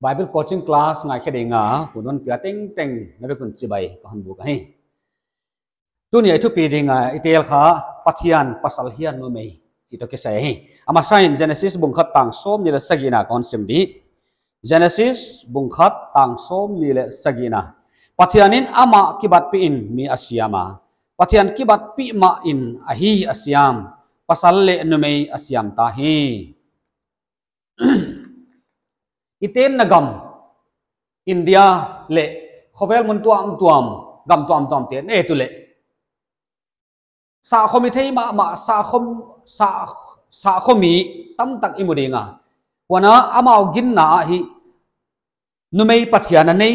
Bible coaching class ngai khe denga kunun pia teng teng nabe kun chibai ka han bu ka hi tunia thu pi dinga itel kha pathian pasal hian no mei chi to ke sai hi ama sign Genesis bung khat tang som ni la sagina kon sim di Genesis bung khat tang som ni le sagina pathianin ama kibat pi in mi asiama pathian kibat pi ma in ahi asiam pasal le no mei asiam ta hi iten nagam India le khovel mun tuam gam tuam te ne tu le sa khomi thei ma sa khomi tam tak imudinga wana amau gin na hi numei pathiana nei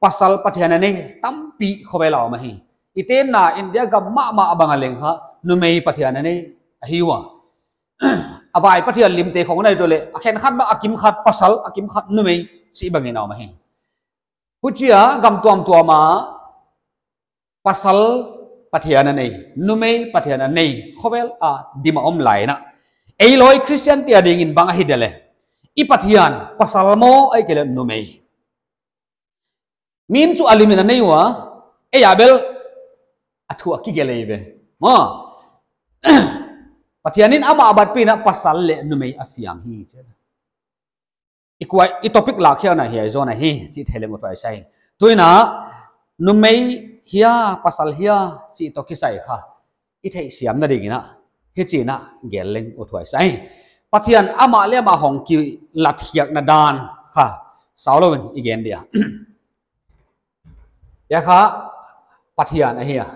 pasal pathiana nei tampi khovelao ma hi iten na India gam ma abangaleng ha numei pathiana nei hiwa avai pathian limte khong nai dole akhen khat ba akim khat pasal akim khat numei si bangena ma hi huchia gam tuama pasal pathiana nei numei pathiana nei khovel a dima om lai na ei loi Christian tia ding in bang hi dele i pathian pasal mo ai kele numei min chu alimina nei wa e abel athu ki gele be mo pathianin ama abat pi na pasal le numei asiam hi ikwai i topic la khia na hi zona hi chi theleng utwai sai tuina numei hia pasal hia chi to ki sai kha i thei siam na ding ina hi chi na geleng utwai sai pathian ama le ma hong ki lathiak na dan kha saulowin igen dia ya kha pathian a hia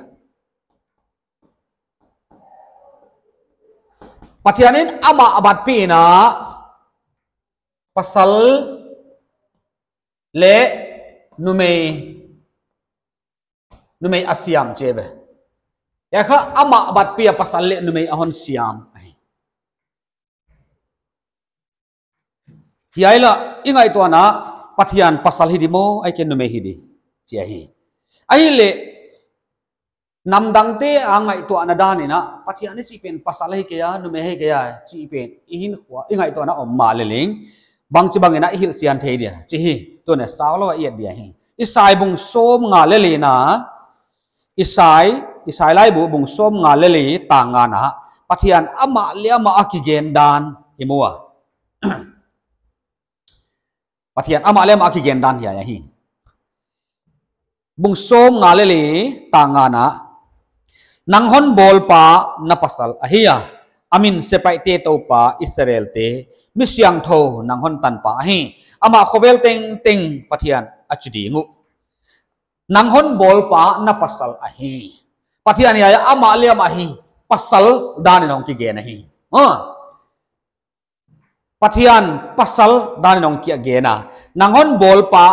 pathianin ama abat pi na pasal le numei asiam chebe ya kha ama abat pi pasal le numei ahon siam hiaila ingai to na pathian pasal hidimo ai ke numei hidi chia hi ai le namdang te angai to na dan ina pathian ni si pen pasal hi ke ya numei hi ke ya chi pen ihin khwa ingai to na om ma le ling bang chi bang ina hil chian thei dia chi hi to ne sawlo iet dia hi isai bung som nga le le na isai lai bu bung som nga le le ta nga na pathian ama le ama akigen dan imua pathian ama le ama akigen dan hi ya hi bung som nga le le ta nga na nanghon bol pa na pasal ahia amin sepai te to pa Israel te misyang tho nanghon tan pa hi ama khovel teng pathian achidi ngu nanghon bol pa na pasal ahi pathian ya ama le ama hi pasal dan nong ki ge na hi pathian pasal dan nong ki ge na nanghon bol pa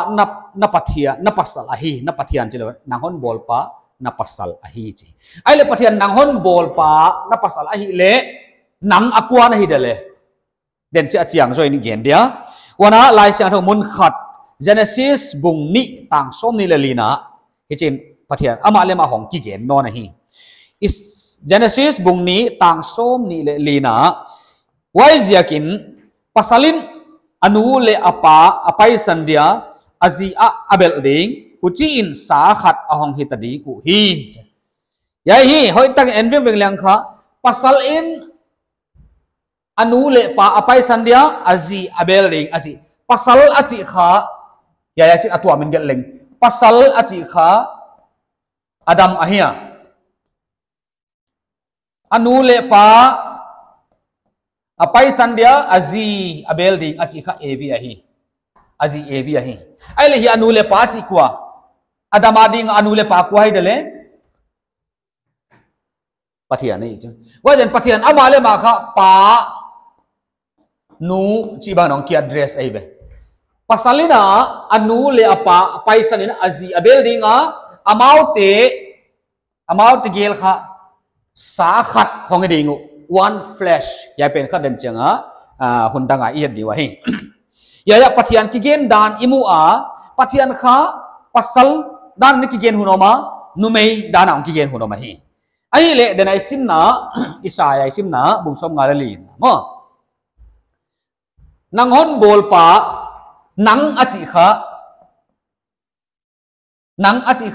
na pathia na pasal ahi na pathian chilo nanghon bol pa na pasal ahi chi ai le pathian nanghon bol pa na pasal ahi le nang akwa na hi dele den chi achiang join gen dia wana lai siang tho mun khat Genesis bung ni tang som ni le lina hichin pathian ama le ma hong ki gen no na hi is Genesis bung ni tang som ni le lina wai ziakin pasalin anu le apa apai sandia azia abel ding uchi in sa khat ahong hitadi ku hi ya hi hoi tak envem wenglang kha pasal in anu le pa apai sandia azi abel ding azi pasal achi kha ya chi atwa min gel leng pasal achi kha adam ahia anu le pa apai sandia azi abel ding achi kha evi ahi azi evi ahi ai le hi anu le pa chi kwa adam ading anu le pa kwa hai dele pathian nei chu wajen pathian ama le ma kha pa nu chi ba nong ki address ai be pasalina anu le apa paisalina azi abel dinga amount gel kha sa khat hong dingu one flesh ya pen kha dem changa hundanga iet diwa hi ya pathian ki gen dan imu a pathian kha pasal dan ni ki gen hunoma numei dan ang ki gen hunoma hi ai le denai simna isaya simna bungsom ngalali mo nanghon bol pa nang achi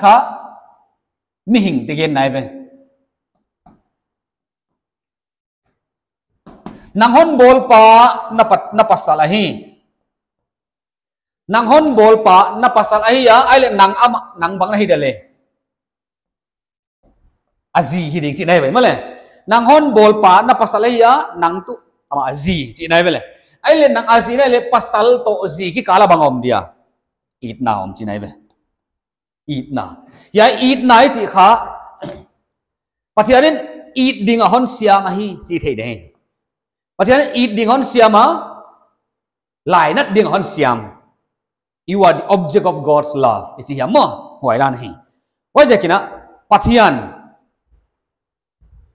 kha mi hing te gen nai ve nang hon bol pa na pasal ahi nang hon bol pa na pasal ahi ya ai le nang bang na hi dale azi hi ding chi nai ve male nang hon bol pa na pasal ahi ya nang tu ama azi chi nai ve le ai le nang azi le pasal to azi ki kala bangom dia it na om chi nai ve it na ya it nai chi kha pathianin it ding a hon siang a hi chi thei de pathian it ding hon siam a lai nat ding hon siam you are the object of God's love ichi ya mo hoi lan hi wa je kina pathian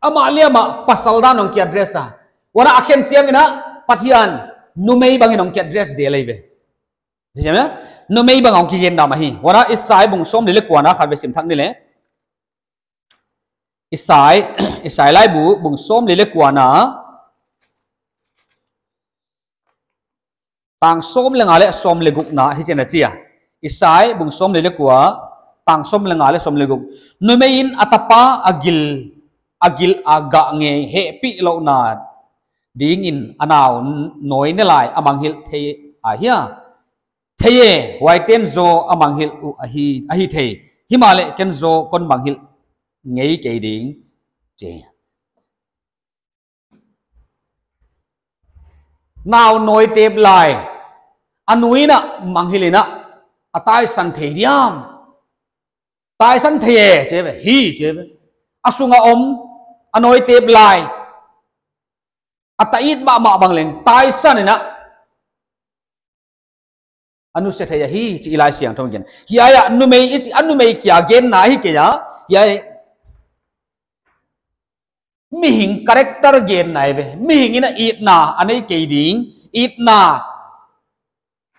ama liama pasal dan ong ki address a wana akhen siang ina pathian numei bangin ong ki address je leibe jema numei bang ong ki gen da ma hi wana isai bung som le kwana khan be sim thak ni le isai lai bu bung som le kwana tang som le ngale som le guk na hi chena chia isai bung som le kwa tang som le ngale som le guk numein atapa agil aga nge he pi lo na ding in anaw noi ne lai amang hil the a hia theye waiten zo amang hil u a hi the himale ken zo kon bang hil ngei ke ding che nào nói tiếp lại anui na manghilina atai san theidiam tai san theye cheve hi cheve asunga om anoi tiếp lại atait ba ma bangleng tai san na anu se theye hi chi ilai siang thong gen hi aya anu mei kya gen na hi ke ya ya mi hing character gen nai ve mi hing ina it na anei ke ding it na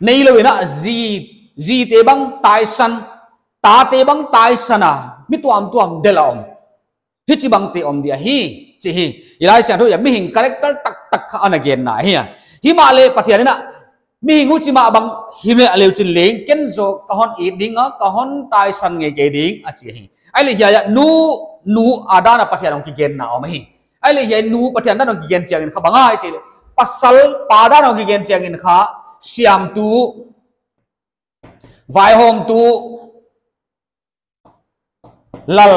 nei lo ina ji te bang tai san ta te bang tai sana mi tuam delom hi chi bang te om dia hi chi hi ilai sia tho ya mi hing character tak ana gen na hi hi ma le pathian ina mi hing u chi ma bang hi me aleu chin leng ken zo ka hon it ding a ka hon tai san nge ke ding a chi hi ai le ya nu adana pathian ong ki gen na om hi ai le ya nu pathian dan ong ki gen chiang in kha banga ai chi le pasal pada ong ki gen chiang in kha siam tu vai hom tu lal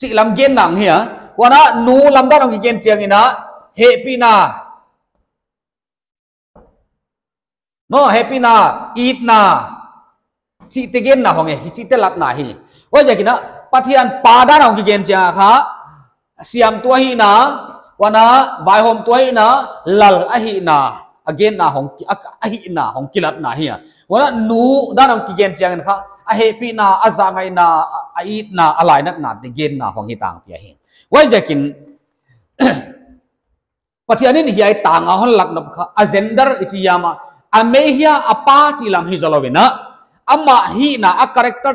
chi lam gen nang hi wana nu lam dan ong ki gen chiang ina happy na no happy na eat na chi te gen na hong hi chi te lat na hi wa ja kina pathian pada ong ki gen chiang kha siam tu hi na wana vai hom tu hi na lal a hi na again na hong a hi na hong kilat na hi wana nu dan ong ki gen chiang kha a happy na aza ngai na a eat na alai nat na te gen na hong hi tang pia hi wa ja kin pathianin hi ai tang a hon lak nop kha a gender ichi yama amehia apa chi lam hi zolovina amma hi na a character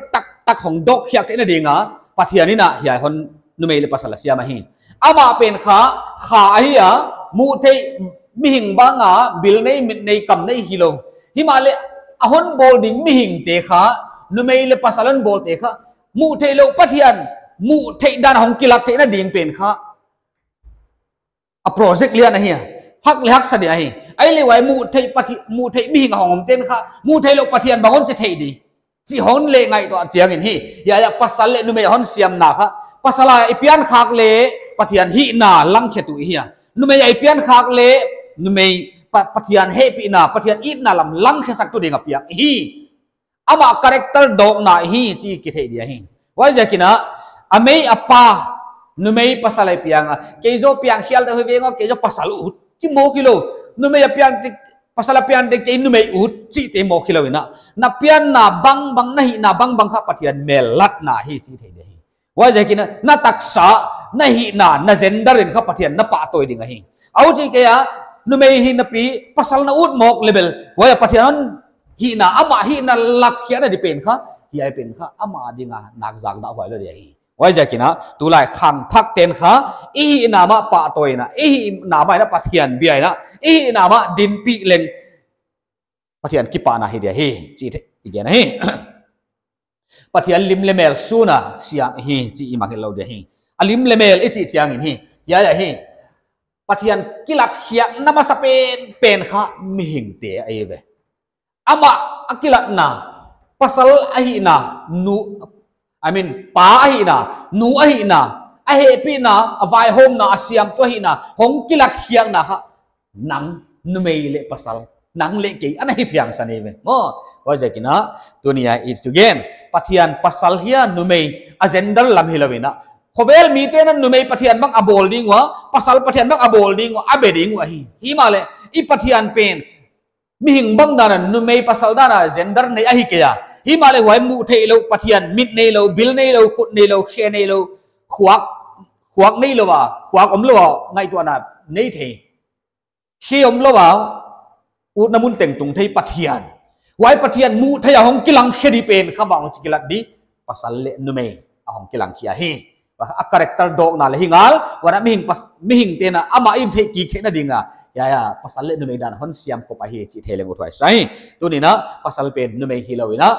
tak hong dok khia ke na dinga pathianina hi ai hon numei le pasal sia ma hi ama pen kha hi ya mu thei mi hing banga bil nei mit nei kam nei hilo himale ahon bol ding mi hing te kha numei le pasalan bol te kha mu thei lo pathian mu thei dan hong kilat te na ding pen kha a project lian a hi hak le hak sa dia hi ai le wai mu thei mi hing hong ten kha mu thei lo pathian bangon che thei di chi hon le ngai to chiang in hi ya pasal le numei hon siam na kha pasala ipian khak le pathian hi na lang khetu hi numei ipian khak le numei pathian happy na pathian it na lam lang khe sak tu ding apia hi ama character dog na hi chi ki thei dia hi wai ja kina amei apa numei pasal ipiang kejo piang khial ta hobengo kejo pasal ut chi mo kilo numei apian pasal apian de ke numei ut chi te mo kilo ina na pian na bang na hi na bang kha pathian melat na hi chi thei dia hi wai ja kina na taksa na hi na gender in kha pathian na pa toy ding hi au chi ke ya numei hi na pi pasal na ut mok level wai pathian hi na ama hi na lak khia na dipen kha hi ai pen kha ama dinga nak jang da hoi lo dia hi wai ja kina tu lai khang thak ten kha i na ma pa toy na i na ma na pathian biai na i na ma din pi leng pathian kipa na hi dia hi chi igen hi pathian lim lemel suna siang hi chi ima helo dia hi alim lemel ichi chiang in hi ya hi pathian kilat hiak nama sapen pen kha mi hing te ai ve ama akilat na pasal ahi na nu pa ahi na nu ahi na ahe pi na avai hom na asiam to hi na hong kilat hiak na ha nang numei le pasal nang le ke ana hi phiang sane ve mo wa je kina dunia it again pathian pasal hia numei agenda lam hilawina khovel mi te na numei pathian bang abol ding wa pasal pathian bang abol ding wa abeding wa hi male i pathian pen mi hing bang dana numei pasal dana gender nei ahi ke ya hi male wai mu thei lo pathian mit nei lo bil nei lo khut nei lo khe nei lo khuak nei lo wa khuak om lo ngai to na nei thei khi om lo wa u namun teng tung thei pathian wai pathian mu thei hong kilang khedi pen khabang chikilat di pasal le numei ahong kilang khia hi a character dog na le hingal wana mi hing te na ama im the ki the na dinga ya pasal le numei dan hon siam ko pa hi chi theleng uthai sai tu ni na pasal pen numei hilowina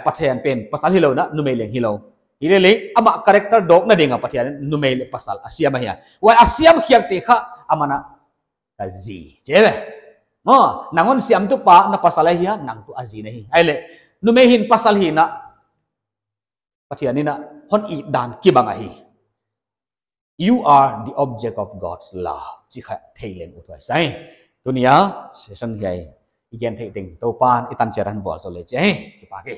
pathian pen pasal hilow na numei leng hilow hilele ama character dog na dinga pathian numei le pasal asiam hi wai asiam khiak te kha amana azi jebe nangon siam tu pa na pasal hi nang tu azi nahi aile numei hin pasal hi na pathian ni na hon i dan kibang ahi you are the object of God's love chi kha thaileng uthai sai dunia session gai igen thei ting to pan itan cheran vol so le che ki pa ke